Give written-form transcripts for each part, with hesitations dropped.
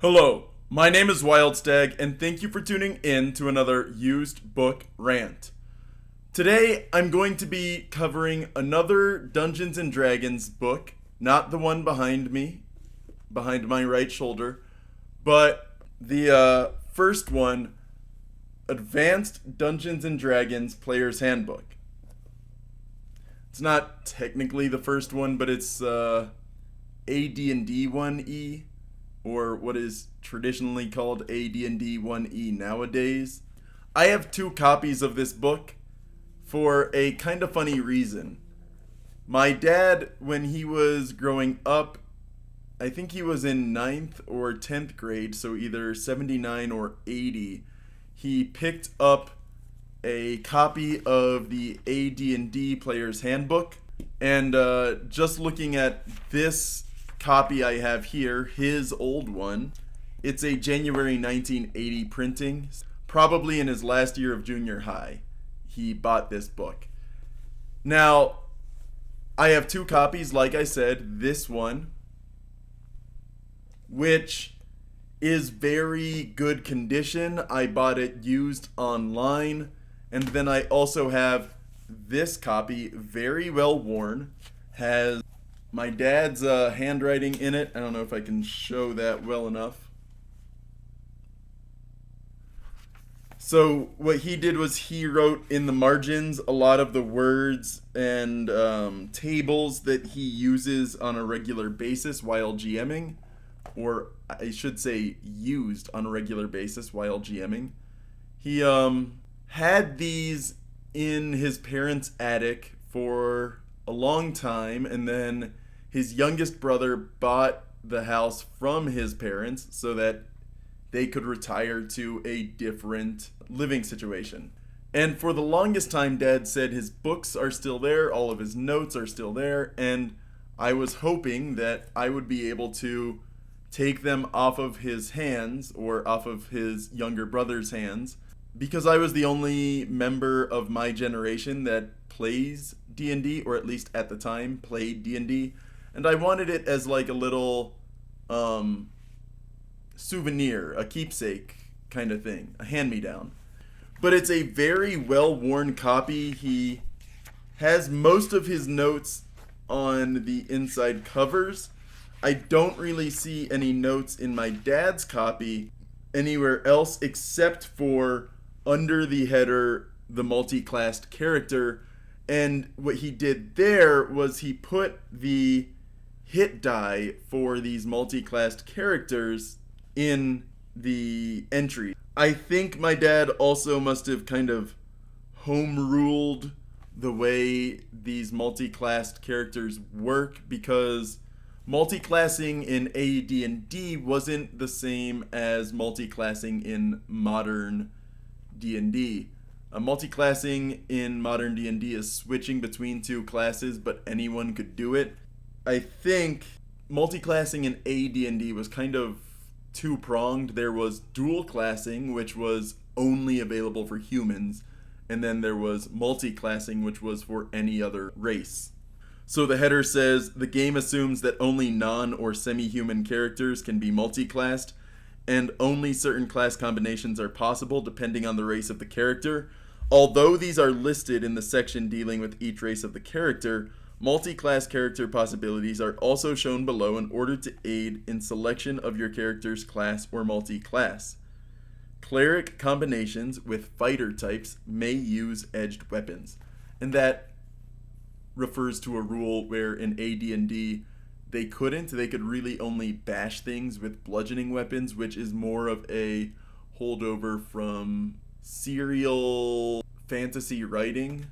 Hello, my name is Wildstag, and thank you for tuning in to another used book rant. Today, I'm going to be covering another Dungeons and Dragons book, not the one behind me, behind my right shoulder, but the first one, Advanced Dungeons and Dragons Player's Handbook. It's not technically the first one, but it's AD&D 1E, or what is traditionally called AD&D 1E nowadays. I have 2 copies of this book for a kind of funny reason. My dad, when he was growing up, I think he was in 9th or 10th grade, so either 79 or 80, he picked up a copy of the AD&D Player's Handbook. And just looking at this copy I have here, his old one, it's a January 1980 printing. Probably in his last year of junior high, he bought this book. Now, I have 2 copies, like I said. This one, which is very good condition. I bought it used online. And then I also have this copy, very well worn, has my dad's handwriting in it. I don't know if I can show that well enough. So what he did was he wrote in the margins a lot of the words and tables that he uses on a regular basis while GMing, or I should say used on a regular basis while GMing. He had these in his parents' attic for a long time, and then his youngest brother bought the house from his parents so that they could retire to a different living situation. And for the longest time, Dad said his books are still there, all of his notes are still there, and I was hoping that I would be able to take them off of his hands, or off of his younger brother's hands, because I was the only member of my generation that plays D&D, or at least at the time played D&D, and I wanted it as like a little souvenir, a keepsake kind of thing, a hand-me-down. But it's a very well-worn copy. He has most of his notes on the inside covers. I don't really see any notes in my dad's copy anywhere else except for under the header, the multi-classed character. And what he did there was he put the hit die for these multi-classed characters in the entry. I think my dad also must have kind of home ruled the way these multi-classed characters work, because multi-classing in AD&D wasn't the same as multi-classing in modern D&D. Multi-classing in modern D&D is switching between 2 classes, but anyone could do it. I think multi-classing in AD&D was kind of 2-pronged. There was dual classing, which was only available for humans, and then there was multi-classing, which was for any other race. So the header says, the game assumes that only non- or semi-human characters can be multi-classed, and only certain class combinations are possible depending on the race of the character. Although these are listed in the section dealing with each race of the character, multi-class character possibilities are also shown below in order to aid in selection of your character's class or multi-class. Cleric combinations with fighter types may use edged weapons. And that refers to a rule where in AD&D they could really only bash things with bludgeoning weapons, which is more of a holdover from serial fantasy writing.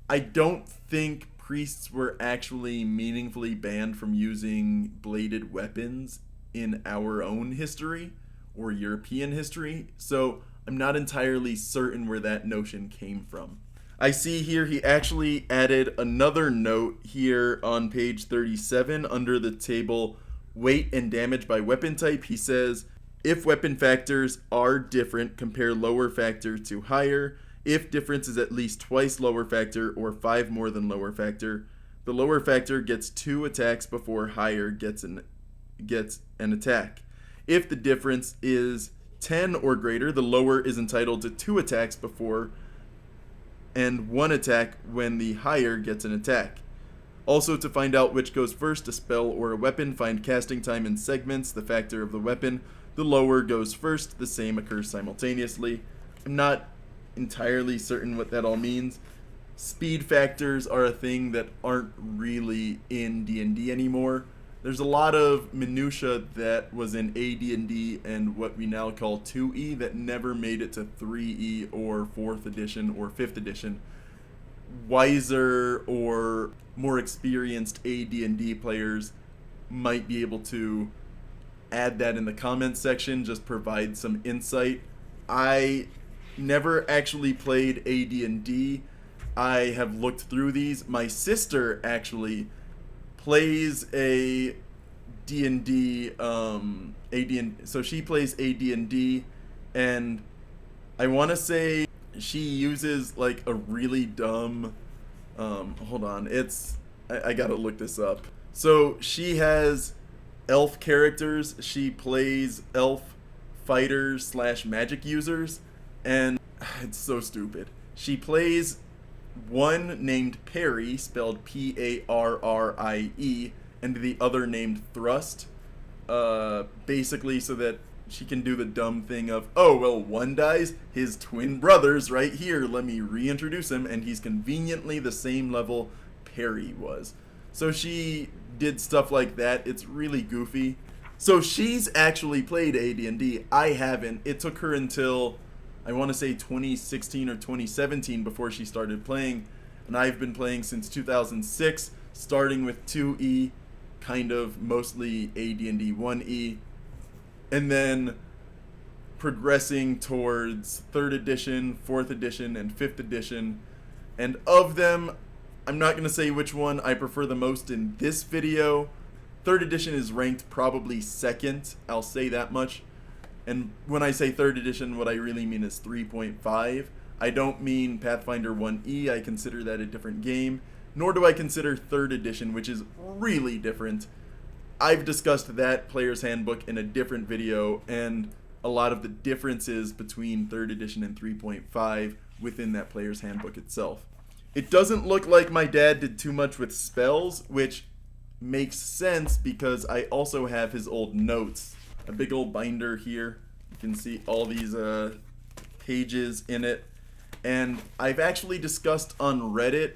I don't think priests were actually meaningfully banned from using bladed weapons in our own history or European history, so I'm not entirely certain where that notion came from. I see here he actually added another note here on page 37 under the table weight and damage by weapon type. He says, if weapon factors are different, compare lower factor to higher. If difference is at least twice lower factor or 5 more than lower factor, the lower factor gets 2 attacks before higher gets an attack. If the difference is 10 or greater, the lower is entitled to 2 attacks before and 1 attack when the higher gets an attack. Also, to find out which goes first, a spell or a weapon, find casting time in segments, the factor of the weapon. The lower goes first, the same occurs simultaneously. I'm not entirely certain what that all means. Speed factors are a thing that aren't really in D&D anymore. There's a lot of minutia that was in AD&D and what we now call 2E that never made it to 3E or 4th edition or 5th edition. Wiser or more experienced AD&D players might be able to add that in the comments section, just provide some insight. I never actually played AD&D. I have looked through these. My sister actually plays a D&D, so she plays AD&D, and I want to say she uses like a really dumb, hold on, I gotta look this up. So she has elf characters. She plays elf fighters slash magic users, and it's so stupid. She plays one named Parry, spelled Parrie, and the other named Thrust, basically so that she can do the dumb thing of, oh, well, one dies, his twin brother's right here, let me reintroduce him, and he's conveniently the same level Parry was. So she did stuff like that. It's really goofy. So she's actually played AD&D. I haven't. It took her until, I want to say 2016 or 2017 before she started playing, and I've been playing since 2006, starting with 2E, kind of mostly AD&D 1E, and then progressing towards 3rd edition, 4th edition, and 5th edition. And of them, I'm not going to say which one I prefer the most in this video. 3rd edition is ranked probably 2nd, I'll say that much. And when I say 3rd edition, what I really mean is 3.5. I don't mean Pathfinder 1E, I consider that a different game. Nor do I consider 3rd edition, which is really different. I've discussed that player's handbook in a different video, and a lot of the differences between 3rd edition and 3.5 within that player's handbook itself. It doesn't look like my dad did too much with spells, which makes sense because I also have his old notes. A big old binder here. You can see all these pages in it. And I've actually discussed on Reddit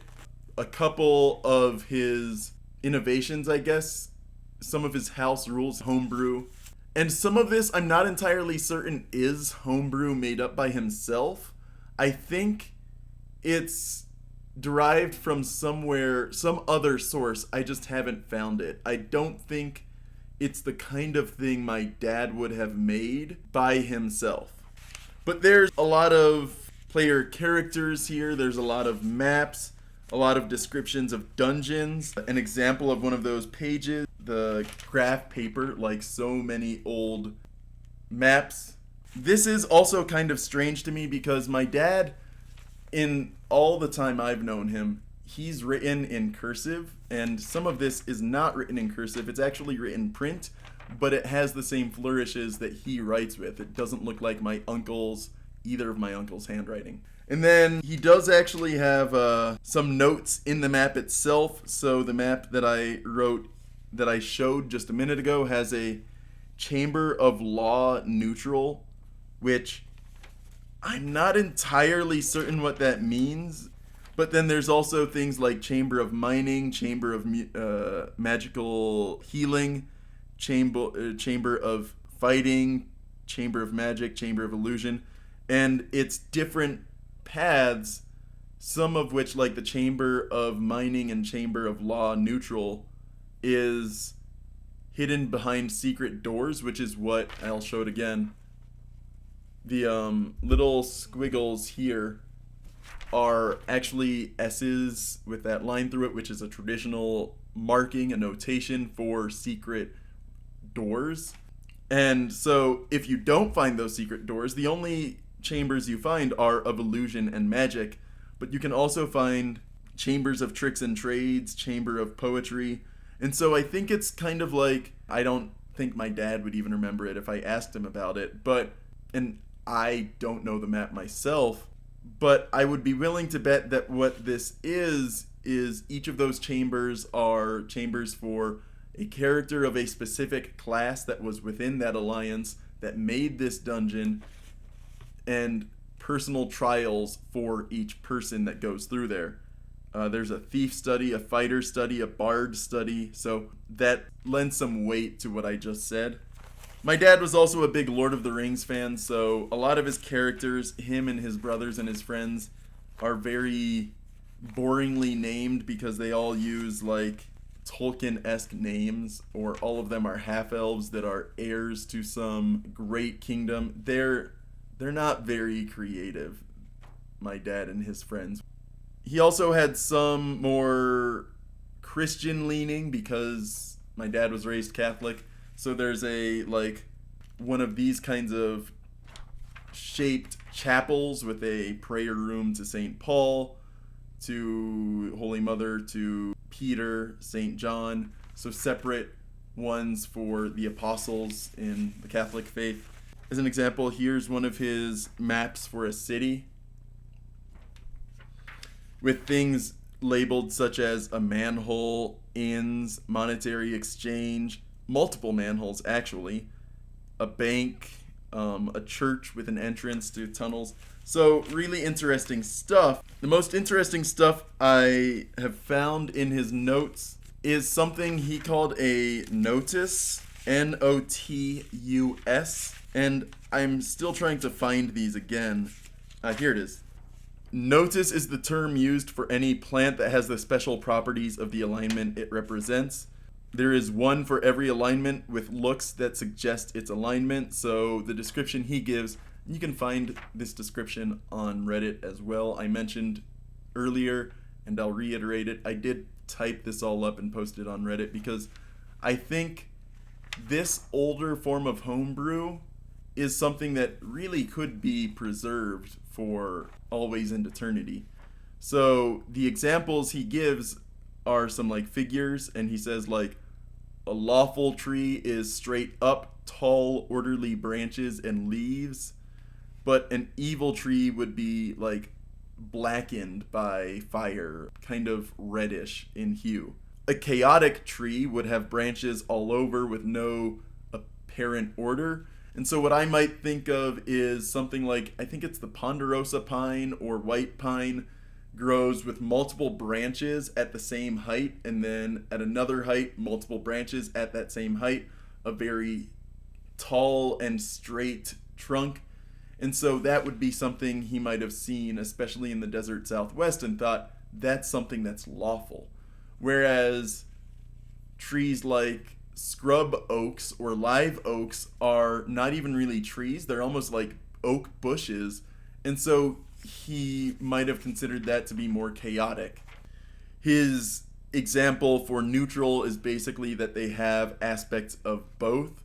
a couple of his innovations, I guess. Some of his house rules, homebrew. And some of this, I'm not entirely certain, is homebrew made up by himself. I think it's derived from somewhere, some other source. I just haven't found it. I don't think it's the kind of thing my dad would have made by himself. But there's a lot of player characters here. There's a lot of maps, a lot of descriptions of dungeons. An example of one of those pages, the graph paper, like so many old maps. This is also kind of strange to me because my dad, in all the time I've known him, he's written in cursive, and some of this is not written in cursive. It's actually written print, but it has the same flourishes that he writes with. It doesn't look like either of my uncle's handwriting. And then he does actually have some notes in the map itself. So the map that I wrote, that I showed just a minute ago, has a Chamber of Law neutral, which I'm not entirely certain what that means. But then there's also things like Chamber of Mining, Chamber of Magical Healing, Chamber of Fighting, Chamber of Magic, Chamber of Illusion, and it's different paths, some of which, like the Chamber of Mining and Chamber of Law neutral, is hidden behind secret doors, which is what, I'll show it again. The little squiggles here are actually S's with that line through it, which is a traditional marking, a notation for secret doors. And so if you don't find those secret doors, the only chambers you find are of illusion and magic, but you can also find chambers of tricks and trades, chamber of poetry. And so I think it's kind of like, I don't think my dad would even remember it if I asked him about it. And I don't know the map myself, but I would be willing to bet that what this is each of those chambers are chambers for a character of a specific class that was within that alliance that made this dungeon, and personal trials for each person that goes through there. There's a thief study, a fighter study, a bard study, so that lends some weight to what I just said. My dad was also a big Lord of the Rings fan, so a lot of his characters, him and his brothers and his friends, are very boringly named because they all use like Tolkien-esque names, or all of them are half-elves that are heirs to some great kingdom. They're not very creative, my dad and his friends. He also had some more Christian leaning because my dad was raised Catholic. So there's a like one of these kinds of shaped chapels with a prayer room to St. Paul, to Holy Mother, to Peter, St. John. So separate ones for the apostles in the Catholic faith. As an example, here's one of his maps for a city with things labeled such as a manhole, inns, monetary exchange, multiple manholes actually, a bank, a church with an entrance to tunnels. So really interesting stuff. The most interesting stuff I have found in his notes is something he called a notus, Notus, and I'm still trying to find these again. Here it is. Notus is the term used for any plant that has the special properties of the alignment it represents. There is one for every alignment with looks that suggest its alignment. So the description he gives, you can find this description on Reddit as well. I mentioned earlier, and I'll reiterate it, I did type this all up and post it on Reddit because I think this older form of homebrew is something that really could be preserved for always and eternity. So the examples he gives are some like figures, and he says like a lawful tree is straight up, tall, orderly branches and leaves, but an evil tree would be like blackened by fire, kind of reddish in hue. A chaotic tree would have branches all over with no apparent order. And so what I might think of is something like, I think it's the ponderosa pine or white pine, grows with multiple branches at the same height, and then at another height, multiple branches at that same height, a very tall and straight trunk. And so that would be something he might have seen, especially in the desert Southwest, and thought, that's something that's lawful. Whereas trees like scrub oaks or live oaks are not even really trees, they're almost like oak bushes, and so he might have considered that to be more chaotic. His example for neutral is basically that they have aspects of both,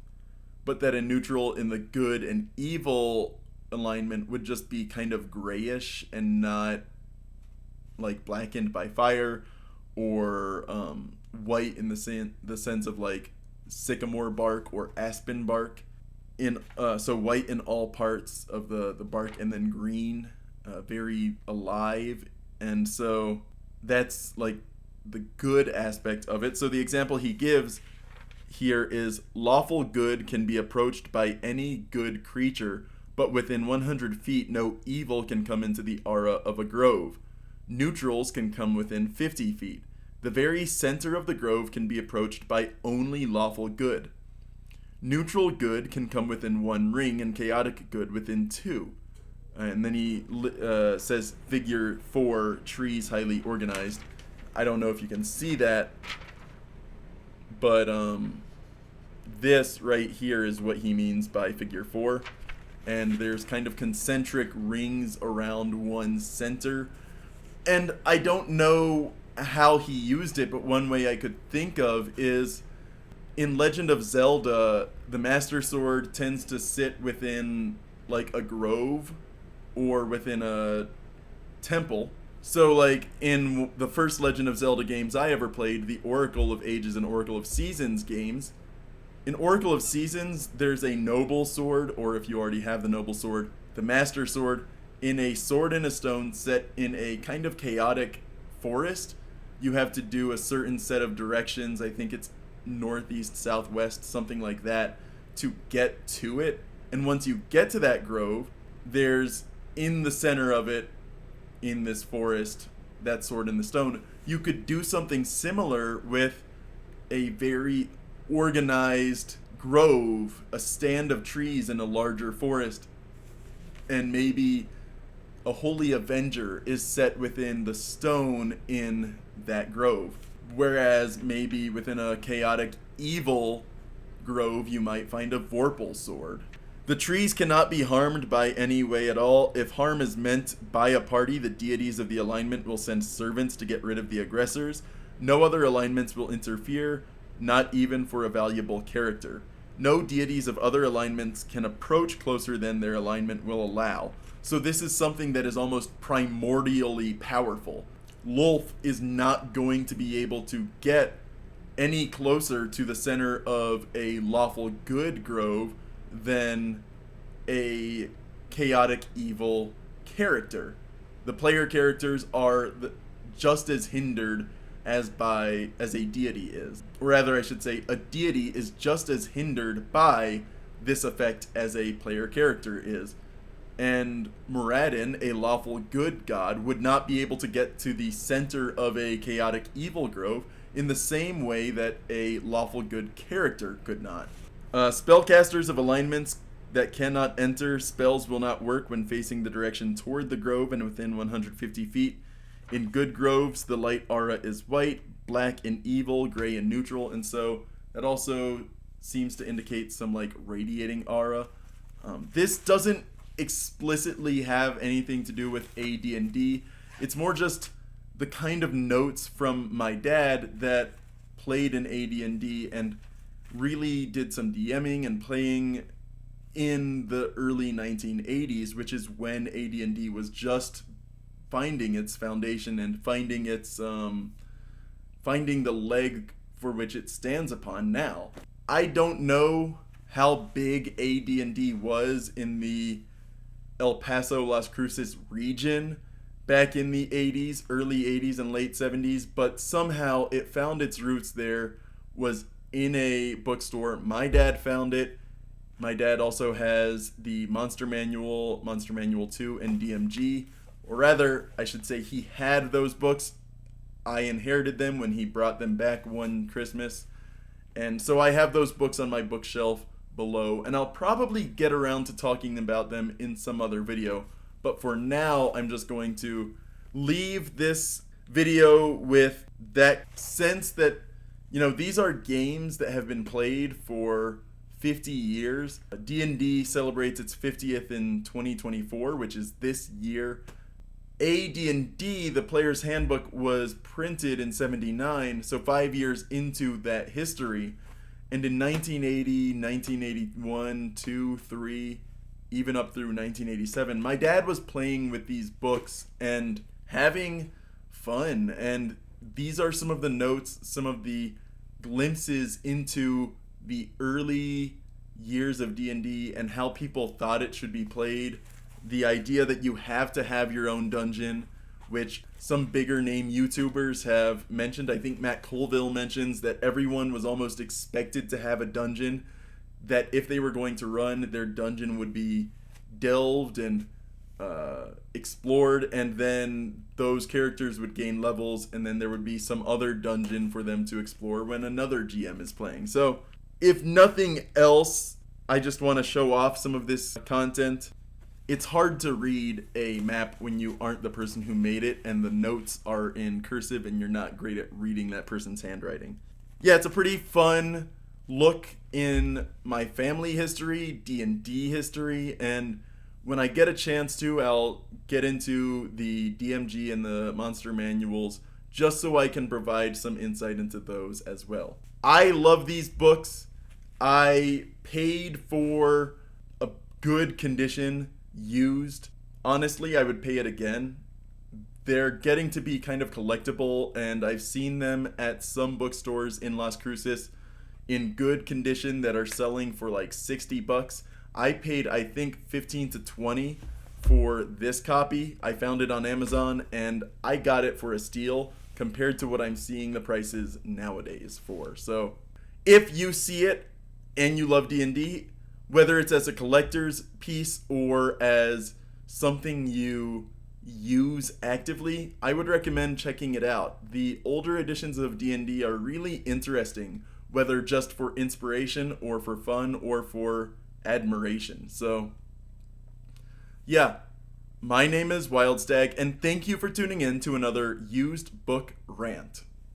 but that a neutral in the good and evil alignment would just be kind of grayish and not like blackened by fire, or white in the sense of like sycamore bark or aspen bark. So white in all parts of the bark, and then green, very alive. And so that's like the good aspect of it. So the example he gives here is lawful good can be approached by any good creature, but within 100 feet no evil can come into the aura of a grove. Neutrals can come within 50 feet. The very center of the grove can be approached by only lawful good. Neutral good can come within 1 ring, and chaotic good within 2. And then he says figure 4, trees highly organized. I don't know if you can see that, but this right here is what he means by figure 4. And there's kind of concentric rings around one center. And I don't know how he used it, but one way I could think of is in Legend of Zelda, the Master Sword tends to sit within like a grove or within a temple. So like in the first Legend of Zelda games I ever played, the Oracle of Ages and Oracle of Seasons games, In Oracle of Seasons, there's a noble sword, or if you already have the noble sword, the master sword, in a sword and a stone set in a kind of chaotic forest. You have to do a certain set of directions. I think it's northeast, southwest, something like that, to get to it. And once you get to that grove, there's in the center of it, in this forest, that sword in the stone. You could do something similar with a very organized grove, a stand of trees in a larger forest, and maybe a holy avenger is set within the stone in that grove. Whereas maybe within a chaotic evil grove, you might find a Vorpal sword. The trees cannot be harmed by any way at all. If harm is meant by a party, the deities of the alignment will send servants to get rid of the aggressors. No other alignments will interfere, not even for a valuable character. No deities of other alignments can approach closer than their alignment will allow. So this is something that is almost primordially powerful. Lolth is not going to be able to get any closer to the center of a lawful good grove than a chaotic evil character. The player characters are just as hindered as a deity is. Or rather, I should say, a deity is just as hindered by this effect as a player character is. And Muradin, a lawful good god, would not be able to get to the center of a chaotic evil grove in the same way that a lawful good character could not. Spellcasters of alignments that cannot enter spells will not work when facing the direction toward the grove and within 150 feet. In good groves, the light aura is white, black in evil, gray in neutral, and so that also seems to indicate some like radiating aura. This doesn't explicitly have anything to do with AD&D. It's more just the kind of notes from my dad that played in AD&D and really did some DMing and playing in the early 1980s, which is when AD&D was just finding its foundation and finding the leg for which it stands upon now. I don't know how big AD&D was in the El Paso, Las Cruces region back in the 80s, early 80s and late 70s, but somehow it found its roots there, was in a bookstore. My dad found it. My dad also has the Monster Manual 2, and DMG. Or rather, I should say he had those books. I inherited them when he brought them back one Christmas. And so I have those books on my bookshelf below, and I'll probably get around to talking about them in some other video. But for now, I'm just going to leave this video with that sense that, these are games that have been played for 50 years. D&D celebrates its 50th in 2024, which is this year. AD&D, the player's handbook, was printed in 79, so 5 years into that history. And in 1980, 1981, 2, 3, even up through 1987, my dad was playing with these books and having fun. And these are some of the notes, some of the glimpses into the early years of D&D and how people thought it should be played. The idea that you have to have your own dungeon, which some bigger name YouTubers have mentioned. I think Matt Colville mentions that everyone was almost expected to have a dungeon, that if they were going to run, their dungeon would be delved and explored, and then those characters would gain levels, and then there would be some other dungeon for them to explore when another GM is playing. So if nothing else, I just want to show off some of this content. It's hard to read a map when you aren't the person who made it and the notes are in cursive and you're not great at reading that person's handwriting. Yeah, it's a pretty fun look in my family history, D&D history, and when I get a chance to, I'll get into the DMG and the monster manuals just so I can provide some insight into those as well. I love these books. I paid for a good condition used. Honestly, I would pay it again. They're getting to be kind of collectible, and I've seen them at some bookstores in Las Cruces in good condition that are selling for like $60. I paid, I think, 15 to 20 for this copy. I found it on Amazon and I got it for a steal compared to what I'm seeing the prices nowadays for. So if you see it and you love D&D, whether it's as a collector's piece or as something you use actively, I would recommend checking it out. The older editions of D&D are really interesting, whether just for inspiration or for fun or for admiration. So yeah, my name is Wildstag, and thank you for tuning in to another used book rant.